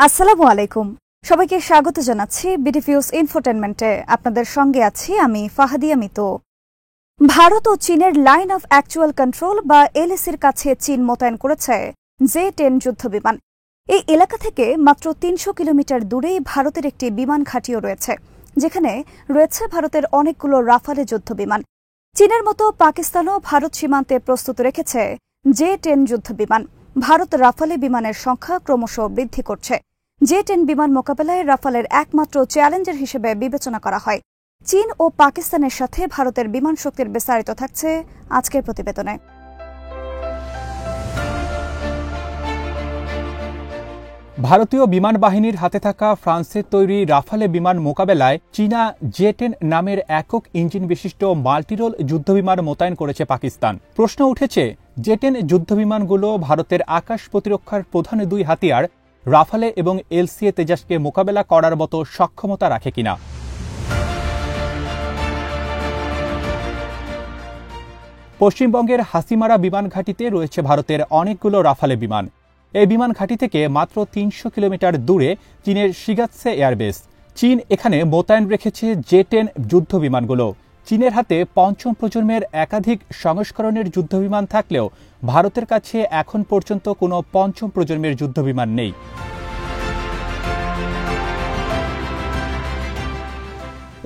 আসসালামু আলাইকুম। সবাইকে স্বাগত জানাচ্ছি বিটিভিউস ইনফোটেনমেন্টে। আপনাদের সঙ্গে আছি আমি ফাহাদিয়া মিতু। ভারত ও চীনের লাইন অফ অ্যাকচুয়াল কন্ট্রোল বা এলএসির কাছে চীন মোতায়েন করেছে J-10 যুদ্ধবিমান। এই এলাকা থেকে মাত্র ৩০০ কিলোমিটার দূরেই ভারতের একটি বিমান ঘাঁটিও রয়েছে, যেখানে রয়েছে ভারতের অনেকগুলো রাফালে যুদ্ধবিমান। চীনের মতো পাকিস্তানও ভারত সীমান্তে প্রস্তুত রেখেছে J-10 যুদ্ধবিমান। ভারত রাফালে বিমানের সংখ্যা ক্রমশ বৃদ্ধি করছে। J-10 বিমান মোকাবেলায় রাফালের একমাত্র চ্যালেঞ্জার হিসেবে বিবেচনা করা হয়। চীন ও পাকিস্তানের সাথে ভারতের বিমান শক্তির বিস্তারিত থাকছে আজকের প্রতিবেদনে। ভারতীয় বিমান বাহিনীর হাতে থাকা ফ্রান্সের তৈরি রাফালে বিমান মোকাবেলায় চীনা J-10 নামের একক ইঞ্জিন বিশিষ্ট মাল্টিরোল যুদ্ধবিমান মোতায়েন করেছে পাকিস্তান। প্রশ্ন উঠেছে, J-10 যুদ্ধবিমানগুলো ভারতের আকাশ প্রতিরক্ষার প্রধান দুই হাতিয়ার রাফালে এবং LCA তেজাসকে মোকাবেলা করার মতো সক্ষমতা রাখে কিনা। পশ্চিমবঙ্গের হাসিমারা বিমান ঘাঁটিতে রয়েছে ভারতের অনেকগুলো রাফালে বিমান। এই বিমান ঘাঁটি থেকে মাত্র ৩০০ কিলোমিটার দূরে চীনের শিগাৎসে এয়ারবেস। চীন এখানে মোতায়েন রেখেছে J-10 যুদ্ধ বিমানগুলো। চীনের হাতে পঞ্চম প্রজন্মের একাধিক সংস্করণের যুদ্ধবিমান থাকলেও ভারতের কাছে এখন পর্যন্ত কোনো পঞ্চম প্রজন্মের যুদ্ধবিমান নেই।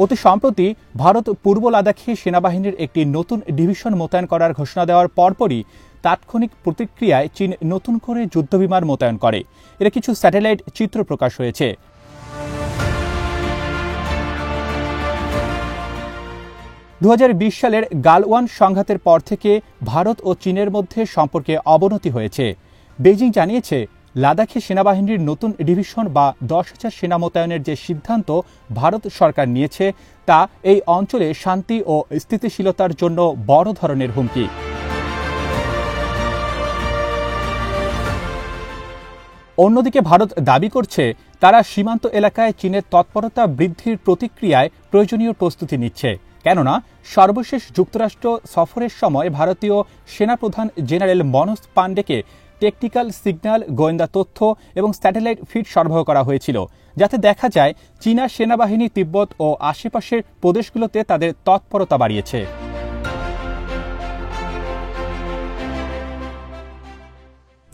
অতি সম্প্রতি ভারত পূর্ব লাদাখে সেনাবাহিনীর একটি নতুন ডিভিশন মোতায়েন করার ঘোষণা দেওয়ার পরপরই তাৎক্ষণিক প্রতিক্রিয়ায় চীন নতুন করে যুদ্ধবিমান মোতায়েন করে। এর কিছু স্যাটেলাইট চিত্র প্রকাশ হয়েছে। ২০২০ সালের গালওয়ান সংঘাতের পর থেকে ভারত ও চীনের মধ্যে সম্পর্কে অবনতি হয়েছে। বেইজিং জানিয়েছে, লাদাখে সেনাবাহিনীর নতুন ডিভিশন বা ১০,০০০ সেনা মোতায়েনের যে সিদ্ধান্ত ভারত সরকার নিয়েছে তা এই অঞ্চলে শান্তি ও স্থিতিশীলতার জন্য বড় ধরনের হুমকি। অন্যদিকে ভারত দাবি করছে, তারা সীমান্ত এলাকায় চীনের তৎপরতা বৃদ্ধির প্রতিক্রিয়ায় প্রয়োজনীয় প্রস্তুতি নিচ্ছে। কেননা সর্বশেষ যুক্তরাষ্ট্র সফরের সময় ভারতীয় সেনাপ্রধান জেনারেল মনোজ পাণ্ডেকে টেকনিক্যাল সিগন্যাল, গোয়েন্দা তথ্য এবং স্যাটেলাইট ফিড সরবরাহ করা হয়েছিল, যাতে দেখা যায় চীনা সেনাবাহিনী তিব্বত ও আশেপাশের প্রদেশগুলোতে তাদের তৎপরতা বাড়িয়েছে।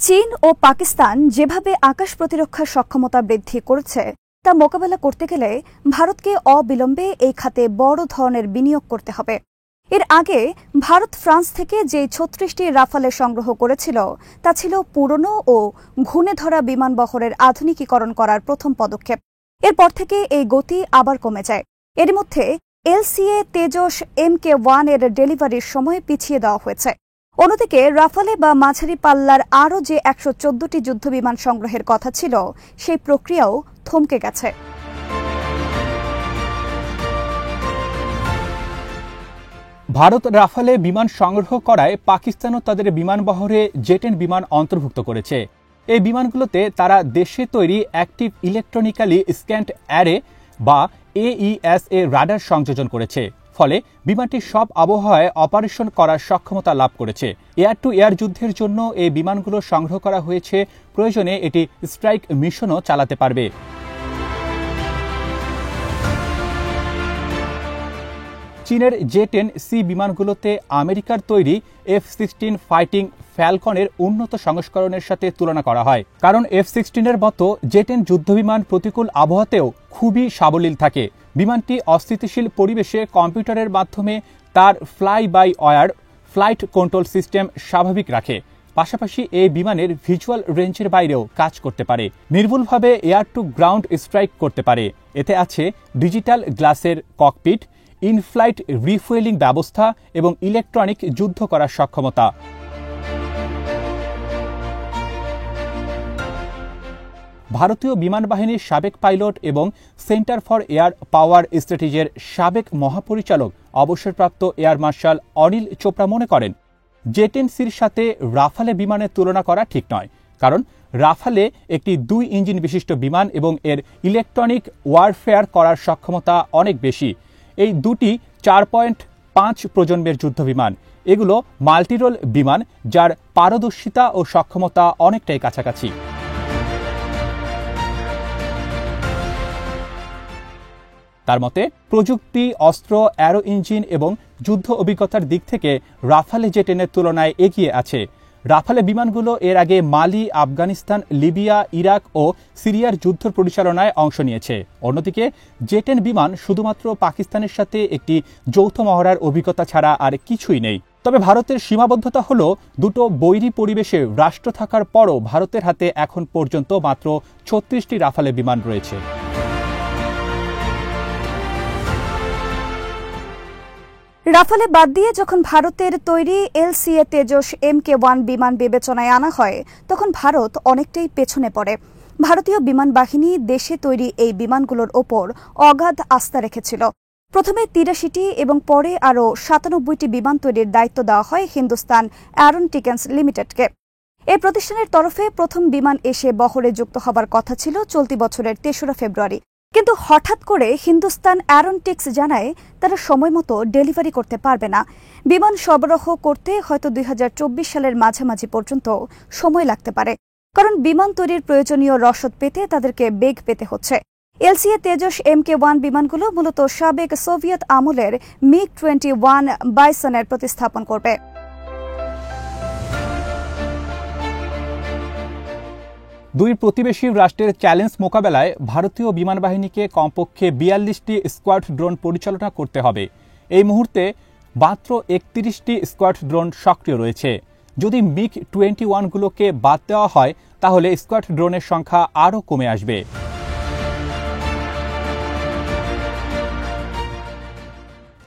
চীন ও পাকিস্তান যেভাবে আকাশ প্রতিরক্ষার সক্ষমতা বৃদ্ধি করেছে তা মোকাবেলা করতে গেলে ভারতকে অবিলম্বে এই খাতে বড় ধরনের বিনিয়োগ করতে হবে। এর আগে ভারত ফ্রান্স থেকে যে ৩৬টি রাফালে সংগ্রহ করেছিল তা ছিল পুরনো ও ঘুণে ধরা বিমান বহরের আধুনিকীকরণ করার প্রথম পদক্ষেপ। এরপর থেকে এই গতি আবার কমে যায়। এর মধ্যে LCA তেজস Mk-1 এর ডেলিভারির সময় পিছিয়ে দেওয়া হয়েছে। অন্যদিকে রাফালে বা মাঝারি পাল্লার আরও যে ১১৪টি যুদ্ধবিমান সংগ্রহের কথা ছিল সেই প্রক্রিয়াও থমকে গেছে। ভারত রাফালে বিমান সংগ্রহ করায় পাকিস্তানও তাদের বিমান বহরে J-10 বিমান অন্তর্ভুক্ত করেছে। এই বিমানগুলোতে তারা দেশে তৈরি অ্যাক্টিভ ইলেকট্রনিক্যালি স্ক্যান্ড অ্যারে বা AESA রাডার সংযোজন করেছে। ফলে বিমানটি সব আবহাওয়ায় অপারেশন করার সক্ষমতা লাভ করেছে। এয়ার টু এয়ার যুদ্ধের জন্য এই বিমানগুলো সংগ্রহ করা হয়েছে। প্রয়োজনে এটি স্ট্রাইক মিশনও চালাতে পারবে। চীনের J-10C বিমানগুলোতে আমেরিকার তৈরি F-16 ফাইটিং ফ্যালকনের উন্নত সংস্করণের সাথে তুলনা করা হয়, কারণ F-16 এর মতো J-10 যুদ্ধবিমান প্রতিকূল আবহাওয়াতেও খুবই সাবলীল থাকে। বিমানটি অস্থিতিশীল পরিবেশে কম্পিউটারের মাধ্যমে তার fly by wire flight control system স্বাভাবিক রাখে। পাশাপাশি এই বিমানের ভিজুয়াল রেঞ্জের বাইরেও কাজ করতে পারে, নির্ভুলভাবে এয়ার টু গ্রাউন্ড স্ট্রাইক করতে পারে। এতে আছে ডিজিটাল গ্লাসের ককপিট, ইনফ্লাইট রিফুয়েলিং ব্যবস্থা এবং ইলেকট্রনিক যুদ্ধ করার সক্ষমতা। ভারতীয় বিমান বাহিনীর সাবেক পাইলট এবং সেন্টার ফর এয়ার পাওয়ার স্ট্র্যাটেজির সাবেক মহাপরিচালক অবসরপ্রাপ্ত এয়ার মার্শাল অনিল চোপড়া মনে করেন, J-10Cর সাথে রাফালে বিমানের তুলনা করা ঠিক নয়, কারণ রাফালে একটি ২ ইঞ্জিন বিশিষ্ট বিমান এবং এর ইলেকট্রনিক ওয়ারফেয়ার করার সক্ষমতা অনেক বেশি। এই দুটি ৪.৫ প্রজন্মের যুদ্ধবিমান। এগুলো মাল্টিরোল বিমান, যার পারদর্শিতা ও সক্ষমতা অনেকটাই কাছাকাছি। তার মতে প্রযুক্তি, অস্ত্র, অ্যারো ইঞ্জিন এবং যুদ্ধ অভিজ্ঞতার দিক থেকে রাফালে জে-10-এর তুলনায় এগিয়ে আছে। রাফালে বিমানগুলো এর আগে মালি, আফগানিস্তান, লিবিয়া, ইরাক ও সিরিয়ার যুদ্ধ পরিচালনায় অংশ নিয়েছে। অন্যদিকে জে-10 বিমান শুধুমাত্র পাকিস্তানের সাথে একটি যৌথ মহড়ার অভিজ্ঞতা ছাড়া আর কিছুই নেই। তবে ভারতের সীমাবদ্ধতা হল দুটো বৈরী পরিবেশে রাষ্ট্র থাকার পরও ভারতের হাতে এখন পর্যন্ত মাত্র ৩৬টি রাফালে বিমান রয়েছে। রাফালে বাদ দিয়ে যখন ভারতের তৈরি LCA তেজস MK-1 বিমান বিবেচনায় আনা হয় তখন ভারত অনেকটাই পেছনে পড়ে। ভারতীয় বিমান বাহিনী দেশে তৈরি এই বিমানগুলোর ওপর অগাধ আস্থা রেখেছিল। প্রথমে ৮৩টি এবং পরে আরও ৯৭টি বিমান তৈরির দায়িত্ব দেওয়া হয় হিন্দুস্তান অ্যারোনটিক্যান্স লিমিটেডকে। এই প্রতিষ্ঠানের তরফে প্রথম বিমান এসে বহরে যুক্ত হবার কথা ছিল চলতি বছরের ৩রা ফেব্রুয়ারি। কিন্তু হঠাৎ করে হিন্দুস্তান অ্যারোনটিক্স জানায় তারা সময়মতো ডেলিভারি করতে পারবে না। বিমান সরবরাহ করতে হয়তো ২০২৪ সালের মাঝামাঝি পর্যন্ত সময় লাগতে পারে, কারণ বিমান তৈরির প্রয়োজনীয় রসদ পেতে তাদেরকে বেগ পেতে হচ্ছে। LCA তেজস MK-1 বিমানগুলো মূলত সাবেক সোভিয়েত আমলের MiG-21 বাইসনের প্রতিস্থাপন করবে। দুই প্রতিবেশী রাষ্ট্রের চ্যালেঞ্জ মোকাবেলায় ভারতীয় বিমান বাহিনীকে কমপক্ষে ৪২টি স্কোয়াড ড্রোন পরিচালনা করতে হবে। এই মুহূর্তে মাত্র ৩১টি স্কোয়াড ড্রোন সক্রিয় রয়েছে। যদি MiG-21গুলোকে বাদ দেওয়া হয় তাহলে স্কোয়াড ড্রোনের সংখ্যা আরও কমে আসবে।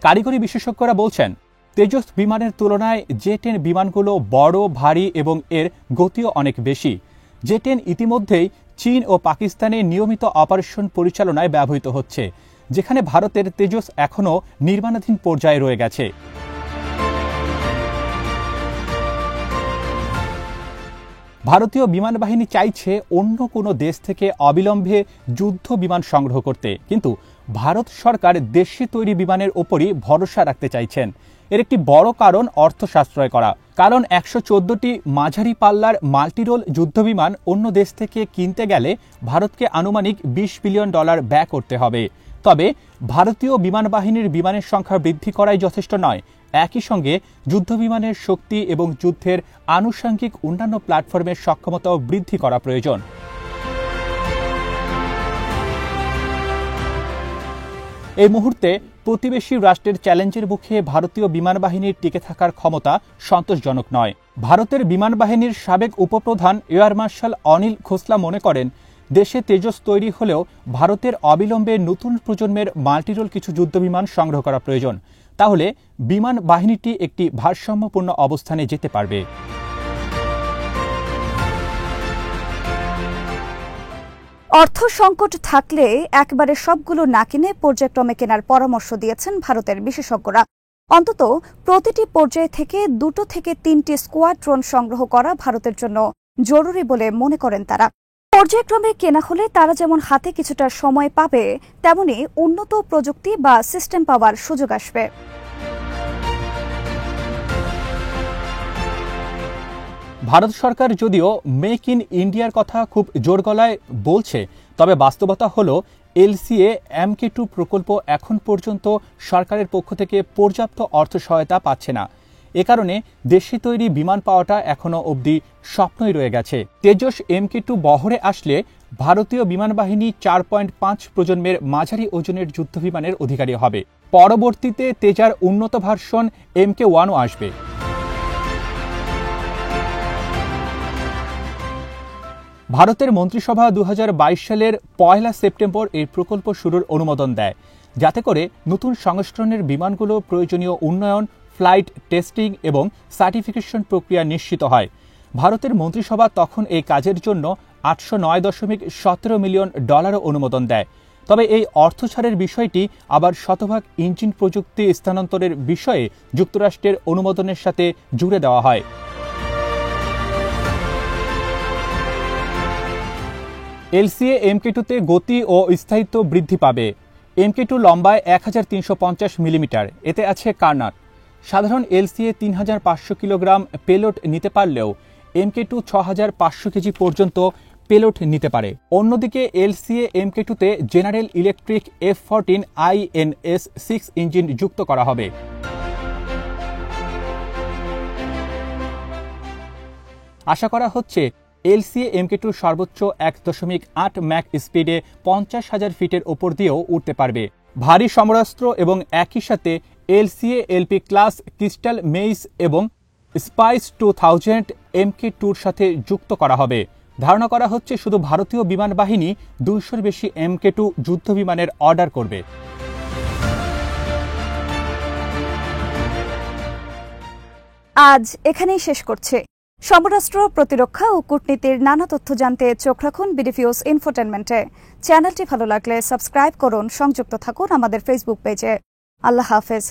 কারিগরি বিশেষজ্ঞরা বলছেন, তেজস বিমানের তুলনায় জে-10 বিমানগুলো বড়, ভারী এবং এর গতিও অনেক বেশি। জে-10 ইতিমধ্যেই চীন ও পাকিস্তানে নিয়মিত অপারেশন পরিচালনায় ব্যবহৃত হচ্ছে, যেখানে ভারতের তেজস এখনও নির্মাণাধীন পর্যায়ে রয়ে গেছে। ভারতীয় বিমান বাহিনী চাইছে অন্য কোনো দেশ থেকে অবিলম্বে যুদ্ধ বিমান সংগ্রহ করতে, কিন্তু ভারত সরকার দেশে তৈরি বিমানের ওপরই ভরসা রাখতে চাইছেন। এর একটি বড় কারণ অর্থ সাশ্রয় করা, কারণ ১১৪টি মাঝারি পাল্লার মাল্টিরোল যুদ্ধবিমান অন্য দেশ থেকে কিনতে গেলে ভারতকে আনুমানিক $২০ বিলিয়ন ব্যয় করতে হবে। তবে ভারতীয় বিমান বাহিনীর বিমানের সংখ্যা বৃদ্ধি করাই যথেষ্ট নয়, একই সঙ্গে যুদ্ধবিমানের শক্তি এবং যুদ্ধের আনুষঙ্গিক অন্যান্য প্ল্যাটফর্মের সক্ষমতাও বৃদ্ধি করা প্রয়োজন। এই মুহূর্তে প্রতিবেশী রাষ্ট্রের চ্যালেঞ্জের মুখে ভারতীয় বিমান বাহিনীর টিকে থাকার ক্ষমতা সন্তোষজনক নয়। ভারতের বিমান বাহিনীর সাবেক উপপ্রধান এয়ার মার্শাল অনিল খোসলা মনে করেন, দেশে তেজস তৈরি হলেও ভারতের অবিলম্বে নতুন প্রজন্মের মাল্টিরোল কিছু যুদ্ধবিমান সংগ্রহ করা প্রয়োজন। তাহলে বিমান বাহিনীটি একটি ভারসাম্যপূর্ণ অবস্থানে যেতে পারবে। অর্থ সংকট থাকলে একবারে সবগুলো না কিনে পর্যায়ক্রমে কেনার পরামর্শ দিয়েছেন ভারতের বিশেষজ্ঞরা। অন্তত প্রতিটি পর্যায় থেকে ২ থেকে ৩টি স্কোয়াড ড্রোন সংগ্রহ করা ভারতের জন্য জরুরি বলে মনে করেন তারা। পর্যায়ক্রমে কেনা হলে তারা যেমন হাতে কিছুটা সময় পাবে, তেমনি উন্নত প্রযুক্তি বা সিস্টেম পাওয়ার সুযোগ আসবে। ভারত সরকার যদিও মেক ইন ইন্ডিয়ার কথা খুব জোর গলায় বলছে, তবে বাস্তবতা হল LCA MK-2 প্রকল্প এখন পর্যন্ত সরকারের পক্ষ থেকে পর্যাপ্ত অর্থ সহায়তা পাচ্ছে না। এ কারণে দেশে তৈরি বিমান পাওয়াটা এখনও অবধি স্বপ্নই রয়ে গেছে। তেজস MK-2 বহরে আসলে ভারতীয় বিমান বাহিনী ৪.৫ প্রজন্মের মাঝারি ওজনের যুদ্ধবিমানের অধিকারী হবে। পরবর্তীতে তেজার উন্নত ভার্সন MK-1ও আসবে। ভারতের মন্ত্রিসভা ২০২২ সালের ১ সেপ্টেম্বর এই প্রকল্প শুরুর অনুমোদন দেয়, যাতে করে নতুন সংস্করণের বিমানগুলো প্রয়োজনীয় উন্নয়ন, ফ্লাইট টেস্টিং এবং সার্টিফিকেশন প্রক্রিয়া নিশ্চিত হয়। ভারতের মন্ত্রিসভা তখন এই কাজের জন্য $৮০৯.১৭ মিলিয়ন অনুমোদন দেয়। তবে এই অর্থ ছাড়ের বিষয়টি আবার শতভাগ ইঞ্জিন প্রযুক্তি স্থানান্তরের বিষয়ে যুক্তরাষ্ট্রের অনুমোদনের সাথে জুড়ে দেওয়া হয়। LCA MK-2-তে গতি ও স্থায়িত্ব বৃদ্ধি পাবে। MK-2 লম্বায় ১৩৫০ মিলিমিটার, এতে আছে কার্নাট। সাধারণ LCA ৩৫০০ কিলোগ্রাম পেলোড নিতে পারলেও MK-2 ৬৫০০ কেজি পর্যন্ত পেলোড নিতে পারে। অন্যদিকে LCA Mk2-তে general electric F14 INS-6 engine যুক্ত করা হবে। আশা করা হচ্ছে LCA Mk2 সর্বোচ্চ 1.8 ম্যাক স্পিডে 50,000 ফিটের ওপর দিয়েও উঠতে পারবে। ভারী সমরাস্ত্র এবং একই সাথে LCA LP ক্লাস, ক্রিস্টাল মেইস এবং স্পাইস 2000 Mk2-র সাথে যুক্ত করা হবে। ধারণা করা হচ্ছে শুধু ভারতীয় বিমান বাহিনী 200-র বেশি Mk2 যুদ্ধ বিমানের অর্ডার করবে। আজ এখানেই শেষ করছে। সমরাস্ত্র, প্রতিরক্ষা ও কূটনীতির নানা তথ্য জানতে চোখ রাখুন বিডিফিউজ ইনফোটেনমেন্টে। চ্যানেলটি ভালো লাগলে সাবস্ক্রাইব করুন, সংযুক্ত থাকুন আমাদের ফেসবুক পেজে। আল্লাহ হাফেজ।